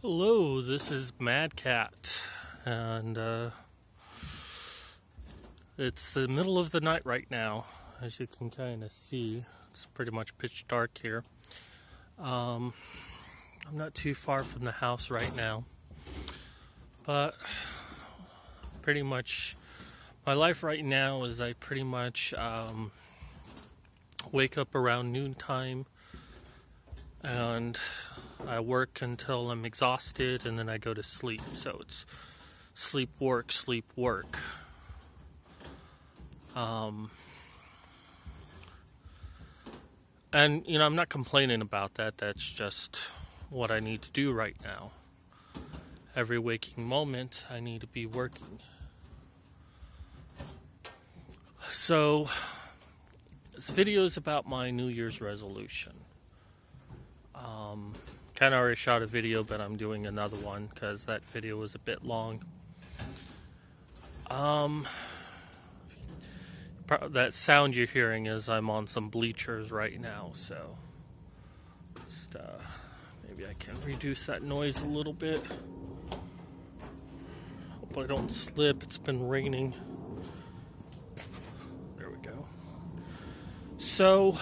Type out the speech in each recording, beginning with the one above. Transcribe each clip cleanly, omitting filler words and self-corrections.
Hello, this is Mad Cat, and it's the middle of the night right now. As you can kind of see, it's pretty much pitch dark here. I'm not too far from the house right now, but pretty much my life right now is I pretty much wake up around noontime, and I work until I'm exhausted, and then I go to sleep. So it's sleep, work, sleep, work. And, I'm not complaining about that. That's just what I need to do right now. Every waking moment, I need to be working. So, this video is about my New Year's resolution. Kind of already shot a video, but I'm doing another one because that video was a bit long. That sound you're hearing is I'm on some bleachers right now, so just maybe I can reduce that noise a little bit. Hope I don't slip. It's been raining. There we go. So,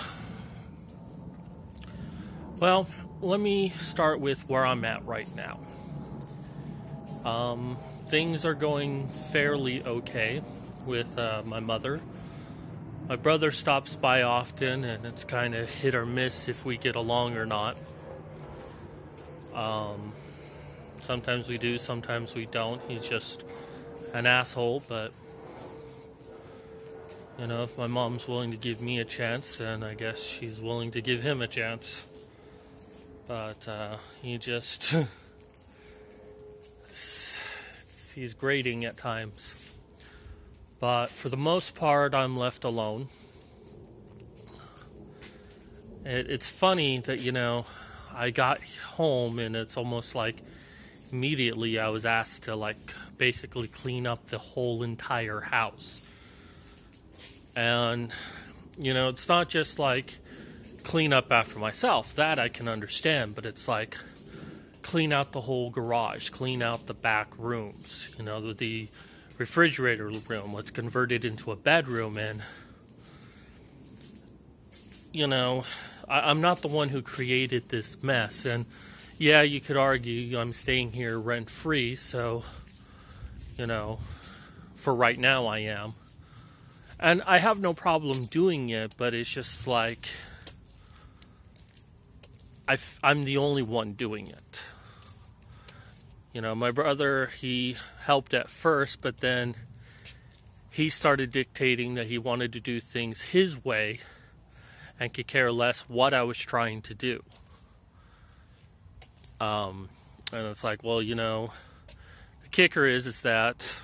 well, let me start with where I'm at right now. Things are going fairly okay with my mother. My brother stops by often, and it's kind of hit or miss if we get along or not. Sometimes we do, sometimes we don't. He's just an asshole, but if my mom's willing to give me a chance, then I guess she's willing to give him a chance. But he just he's grating at times. But for the most part, I'm left alone. It's funny that, I got home and it's almost like immediately I was asked to basically clean up the whole entire house. And, it's not just clean up after myself. That I can understand, but it's clean out the whole garage, clean out the back rooms, the refrigerator room. Let's convert it into a bedroom. And, I'm not the one who created this mess. And yeah, you could argue I'm staying here rent free, so, for right now I am. And I have no problem doing it, but it's just I'm the only one doing it. My brother, he helped at first, but then he started dictating that he wanted to do things his way and could care less what I was trying to do. And it's the kicker is that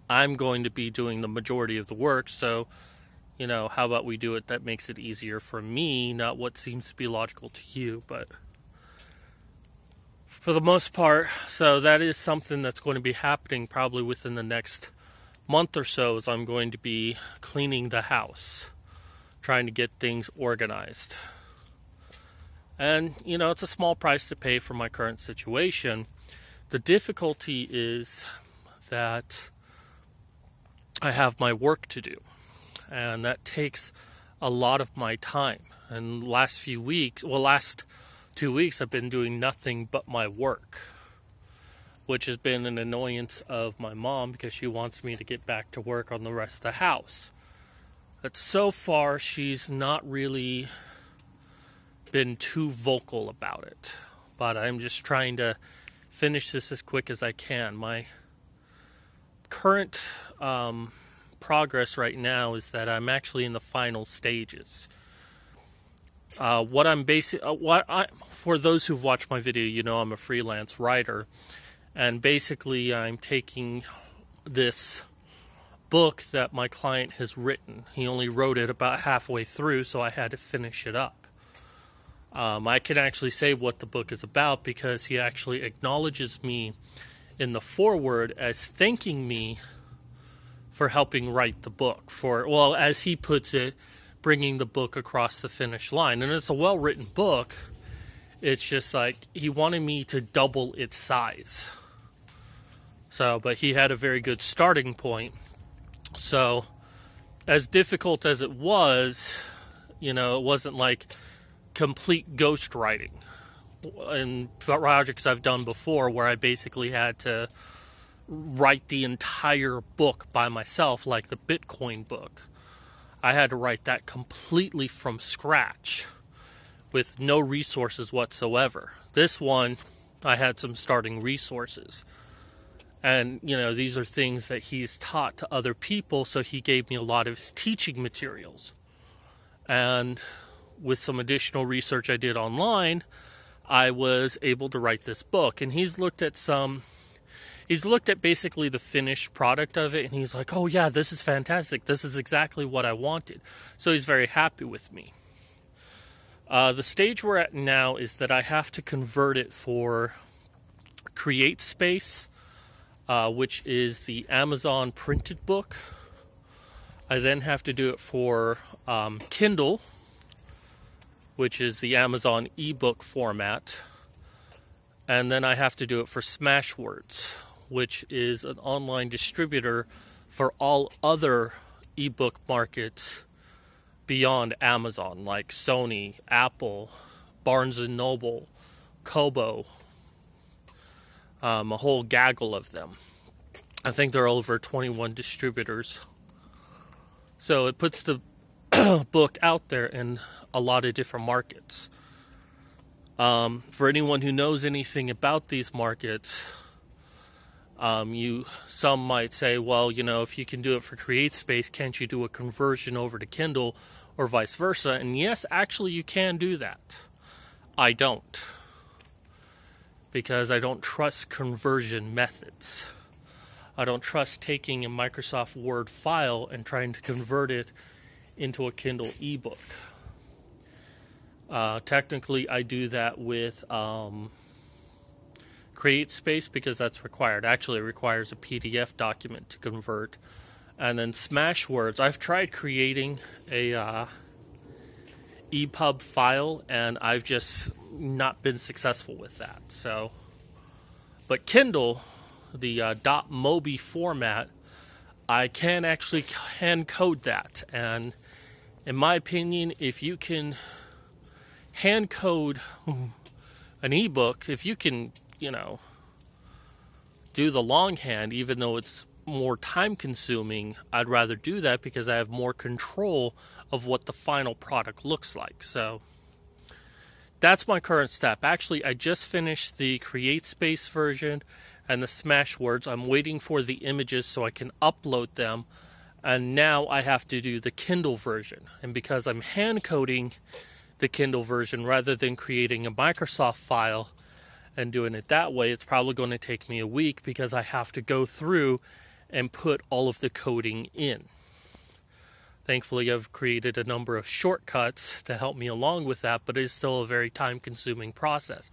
I'm going to be doing the majority of the work, so how about we do it that makes it easier for me, not what seems to be logical to you, but for the most part, so that is something that's going to be happening probably within the next month or so, is I'm going to be cleaning the house, trying to get things organized. And, it's a small price to pay for my current situation. The difficulty is that I have my work to do. And that takes a lot of my time. And last 2 weeks, I've been doing nothing but my work, which has been an annoyance of my mom because she wants me to get back to work on the rest of the house. But so far, she's not really been too vocal about it. But I'm just trying to finish this as quick as I can. My current progress right now is that I'm actually in the final stages. For those who've watched my video, I'm a freelance writer, and basically I'm taking this book that my client has written. He only wrote it about halfway through, so I had to finish it up. I can actually say what the book is about because he actually acknowledges me in the foreword as thanking me for helping write the book, as he puts it, bringing the book across the finish line. And it's a well-written book, It's just like he wanted me to double its size. So, but he had a very good starting point. So, as difficult as it was, it wasn't like complete ghostwriting. In projects I've done before where I basically had to write the entire book by myself, like the Bitcoin book. I had to write that completely from scratch with no resources whatsoever. This one, I had some starting resources. And, these are things that he's taught to other people, so he gave me a lot of his teaching materials. And with some additional research I did online, I was able to write this book. And he's looked at basically the finished product of it, and he's like, oh yeah, this is fantastic. This is exactly what I wanted. So he's very happy with me. The stage we're at now is that I have to convert it for CreateSpace, which is the Amazon printed book. I then have to do it for Kindle, which is the Amazon ebook format. And then I have to do it for Smashwords, which is an online distributor for all other ebook markets beyond Amazon, like Sony, Apple, Barnes & Noble, Kobo, a whole gaggle of them. I think there are over 21 distributors. So it puts the book out there in a lot of different markets. For anyone who knows anything about these markets, some might say, well, if you can do it for CreateSpace, can't you do a conversion over to Kindle or vice versa? And yes, actually you can do that. I don't. Because I don't trust conversion methods. I don't trust taking a Microsoft Word file and trying to convert it into a Kindle ebook. Technically, I do that with CreateSpace because that's required. Actually, it requires a PDF document to convert. And then Smashwords, I've tried creating a EPUB file, and I've just not been successful with that. So, but Kindle, the .mobi format, I can actually hand code that. And in my opinion, if you can hand code an ebook, if you can, do the longhand, even though it's more time consuming, I'd rather do that because I have more control of what the final product looks like. So that's my current step. Actually, I just finished the CreateSpace version and the Smashwords. I'm waiting for the images so I can upload them. And now I have to do the Kindle version. And because I'm hand coding the Kindle version rather than creating a Microsoft file and doing it that way, it's probably going to take me a week because I have to go through and put all of the coding in. Thankfully, I've created a number of shortcuts to help me along with that, but it is still a very time-consuming process.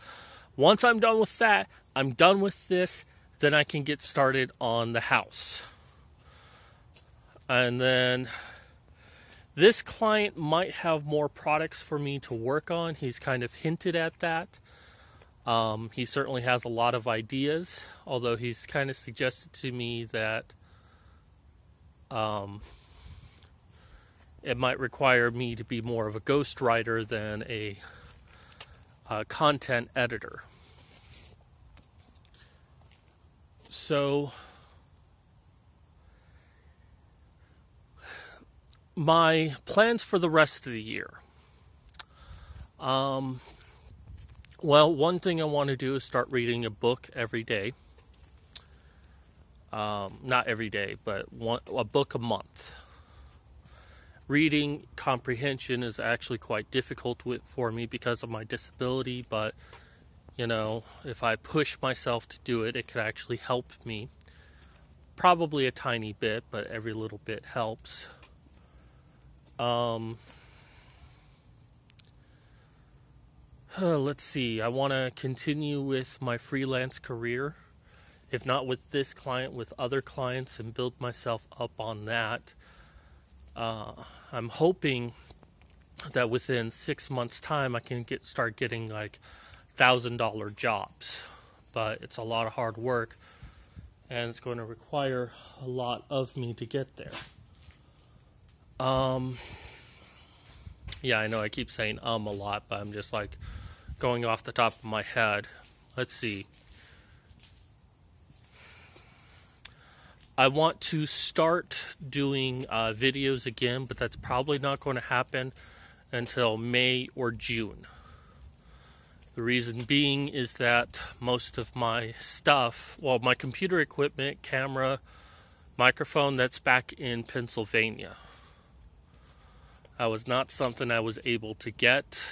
Once I'm done with that, I'm done with this, then I can get started on the house. And then this client might have more products for me to work on. He's kind of hinted at that. He certainly has a lot of ideas, although he's kind of suggested to me that it might require me to be more of a ghostwriter than a content editor. So my plans for the rest of the year. Well, one thing I want to do is start reading a book every day. Not every day, but a book a month. Reading comprehension is actually quite difficult for me because of my disability, but, if I push myself to do it, it could actually help me. Probably a tiny bit, but every little bit helps. Let's see, I want to continue with my freelance career, if not with this client, with other clients, and build myself up on that. I'm hoping that within 6 months' time I can start getting like $1,000 jobs, but it's a lot of hard work, and it's going to require a lot of me to get there. Yeah, I know I keep saying a lot, but I'm just like going off the top of my head. Let's see. I want to start doing videos again, but that's probably not going to happen until May or June. The reason being is that most of my stuff, well, my computer equipment, camera, microphone, that's back in Pennsylvania. That was not something I was able to get,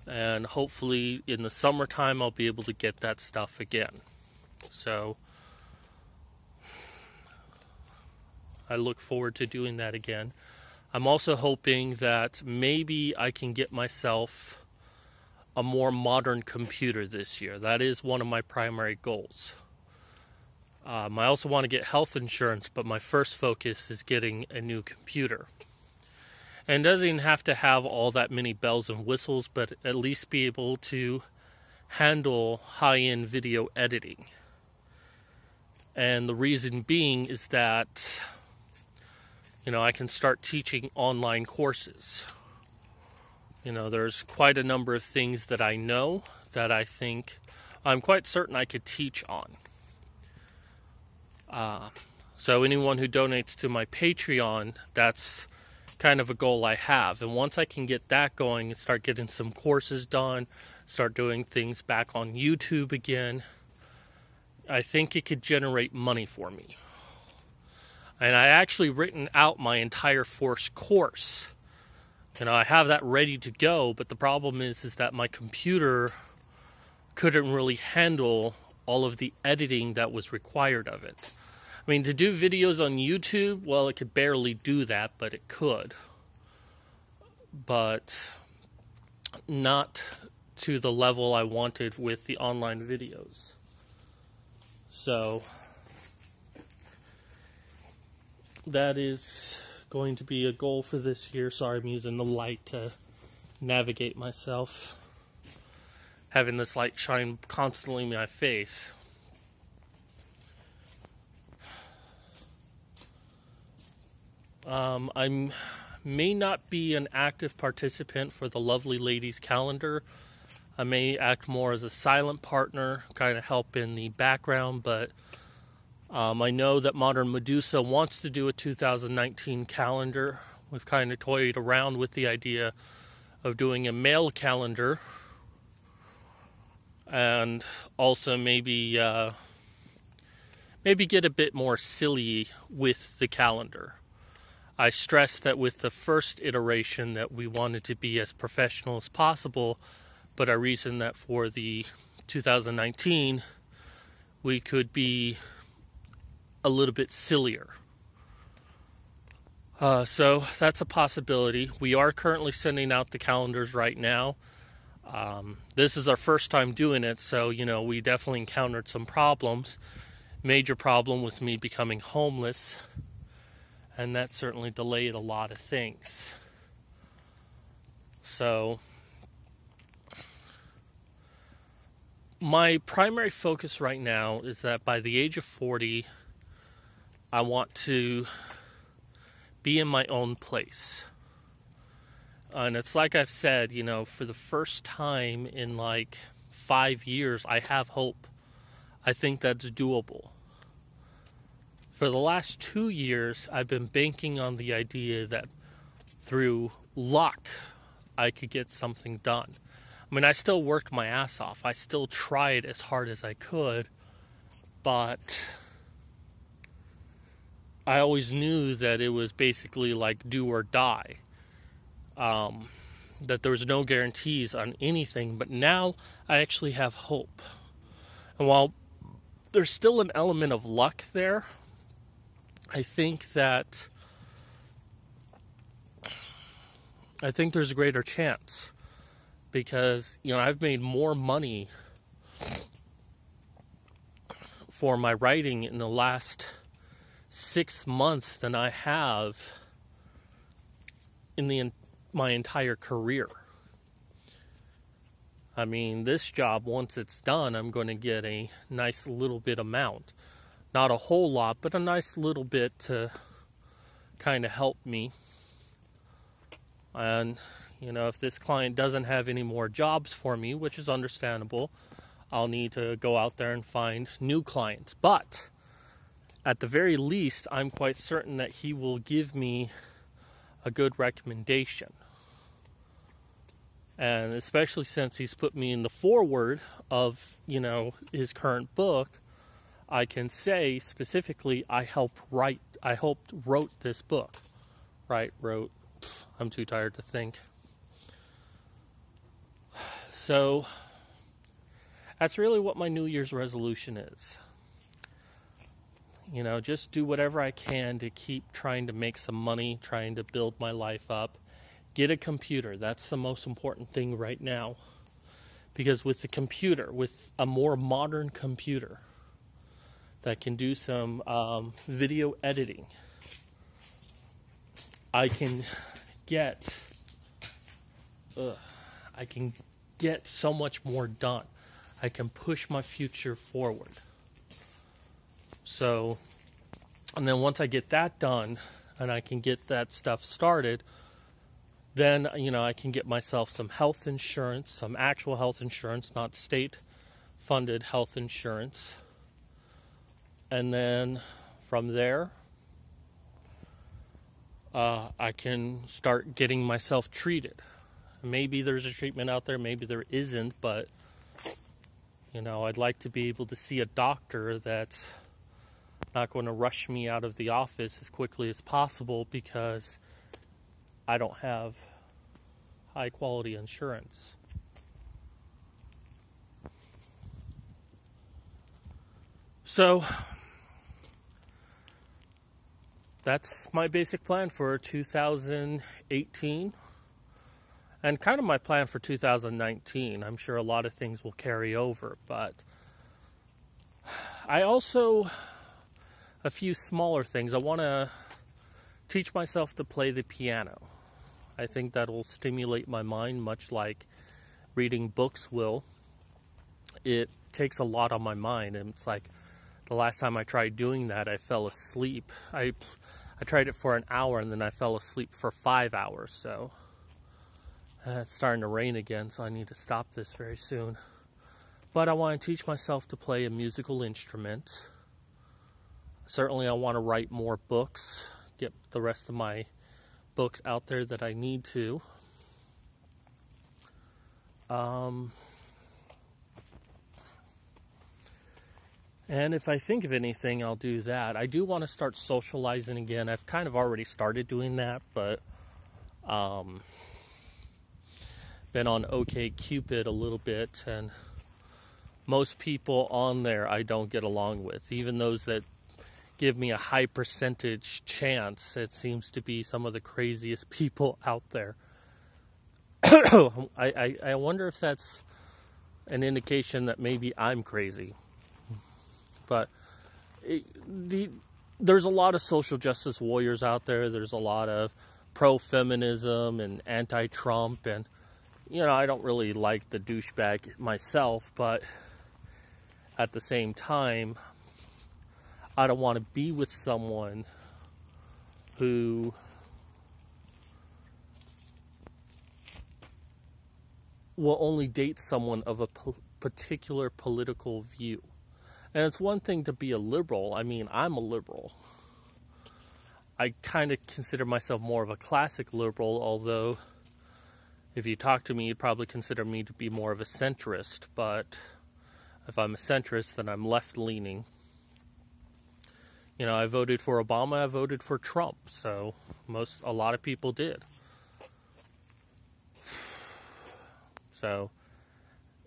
and hopefully in the summertime I'll be able to get that stuff again. So I look forward to doing that again. I'm also hoping that maybe I can get myself a more modern computer this year. That is one of my primary goals. I also want to get health insurance, but my first focus is getting a new computer. And it doesn't even have to have all that many bells and whistles, but at least be able to handle high-end video editing. And the reason being is that, I can start teaching online courses. There's quite a number of things that I know that I'm quite certain I could teach on. So anyone who donates to my Patreon, that's kind of a goal I have. And once I can get that going and start getting some courses done, start doing things back on YouTube again, I think it could generate money for me. And I actually written out my entire Force course. I have that ready to go, but the problem is that my computer couldn't really handle all of the editing that was required of it. To do videos on YouTube, well, it could barely do that, but it could. But not to the level I wanted with the online videos. So that is going to be a goal for this year. Sorry, I'm using the light to navigate myself. Having this light shine constantly in my face. I may not be an active participant for the Lovely Ladies calendar. I may act more as a silent partner, kind of help in the background, but I know that Modern Medusa wants to do a 2019 calendar. We've kind of toyed around with the idea of doing a male calendar, and also maybe get a bit more silly with the calendar. I stressed that with the first iteration that we wanted to be as professional as possible, but I reasoned that for the 2019 we could be a little bit sillier. So that's a possibility. We are currently sending out the calendars right now. This is our first time doing it, so we definitely encountered some problems. Major problem was me becoming homeless, and that certainly delayed a lot of things. So my primary focus right now is that by the age of 40, I want to be in my own place. And it's like I've said, for the first time in 5 years, I have hope. I think that's doable. For the last 2 years, I've been banking on the idea that through luck, I could get something done. I still worked my ass off. I still tried as hard as I could, but I always knew that it was basically do or die. That there was no guarantees on anything, but now I actually have hope. And while there's still an element of luck there, I think there's a greater chance, because I've made more money for my writing in the last 6 months than I have in my entire career. I mean, this job, once it's done, I'm going to get a nice little bit amount. Not a whole lot, but a nice little bit to kind of help me. And, if this client doesn't have any more jobs for me, which is understandable, I'll need to go out there and find new clients. But at the very least, I'm quite certain that he will give me a good recommendation. And especially since he's put me in the foreword of, his current book, I can say specifically I helped wrote this book. Wrote. I'm too tired to think. So that's really what my New Year's resolution is. Just do whatever I can to keep trying to make some money, trying to build my life up. Get a computer. That's the most important thing right now. Because with the computer, with a more modern computer that can do some video editing, I can get so much more done. I can push my future forward. So, and then once I get that done and I can get that stuff started, then, I can get myself some health insurance, some actual health insurance, not state-funded health insurance. And then from there, I can start getting myself treated. Maybe there's a treatment out there, maybe there isn't, but, I'd like to be able to see a doctor that's not going to rush me out of the office as quickly as possible because I don't have high quality insurance. So that's my basic plan for 2018 and kind of my plan for 2019. I'm sure a lot of things will carry over, but I also, a few smaller things. I want to teach myself to play the piano. I think that will stimulate my mind much like reading books will. It takes a lot on my mind, and it's like the last time I tried doing that, I fell asleep. I tried it for an hour, and then I fell asleep for 5 hours, so it's starting to rain again, so I need to stop this very soon. But I want to teach myself to play a musical instrument. Certainly I want to write more books, get the rest of my books out there that I need to. And if I think of anything, I'll do that. I do want to start socializing again. I've kind of already started doing that, but been on OkCupid a little bit, and most people on there I don't get along with. Even those that give me a high percentage chance, it seems to be some of the craziest people out there. I wonder if that's an indication that maybe I'm crazy. But there's a lot of social justice warriors out there. There's a lot of pro-feminism and anti-Trump, and I don't really like the douchebag myself, but at the same time, I don't want to be with someone who will only date someone of a particular political view. And it's one thing to be a liberal. I mean, I'm a liberal. I kind of consider myself more of a classic liberal, although if you talk to me, you'd probably consider me to be more of a centrist. But if I'm a centrist, then I'm left-leaning. I voted for Obama, I voted for Trump, so a lot of people did. So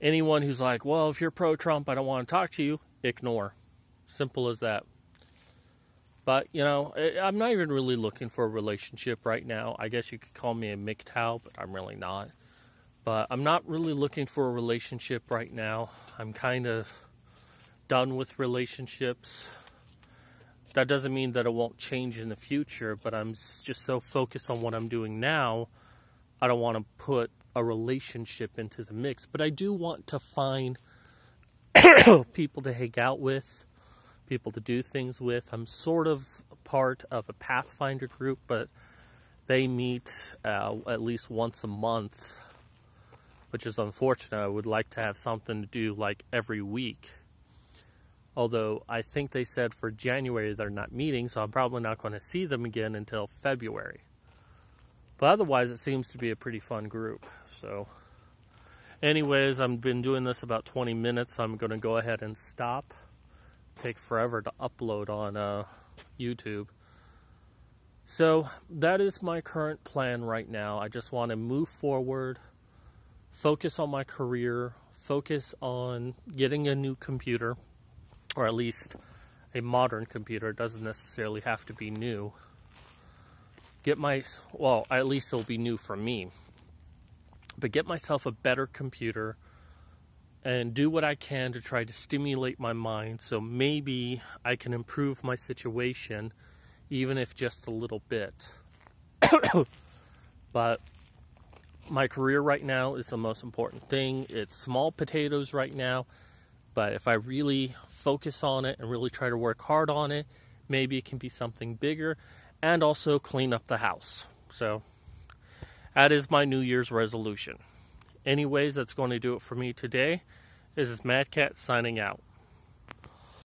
anyone who's like, well, if you're pro-Trump, I don't want to talk to you, ignore. Simple as that. But, I'm not even really looking for a relationship right now. I guess you could call me a MGTOW, but I'm really not. But I'm not really looking for a relationship right now. I'm kind of done with relationships. That doesn't mean that it won't change in the future, but I'm just so focused on what I'm doing now, I don't want to put a relationship into the mix, but I do want to find people to hang out with, people to do things with. I'm sort of part of a Pathfinder group, but they meet at least once a month, which is unfortunate. I would like to have something to do like every week. Although I think they said for January they're not meeting, so I'm probably not going to see them again until February. But otherwise, it seems to be a pretty fun group. So anyways, I've been doing this about 20 minutes. I'm going to go ahead and stop. Take forever to upload on YouTube. So that is my current plan right now. I just want to move forward, focus on my career, focus on getting a new computer, or at least a modern computer. It doesn't necessarily have to be new. Well, at least it'll be new for me. But get myself a better computer and do what I can to try to stimulate my mind so maybe I can improve my situation, even if just a little bit. But my career right now is the most important thing. It's small potatoes right now, but if I really focus on it and really try to work hard on it, maybe it can be something bigger, and also clean up the house. So that is my New Year's resolution. Anyways, that's going to do it for me today. This is Mad Cat signing out.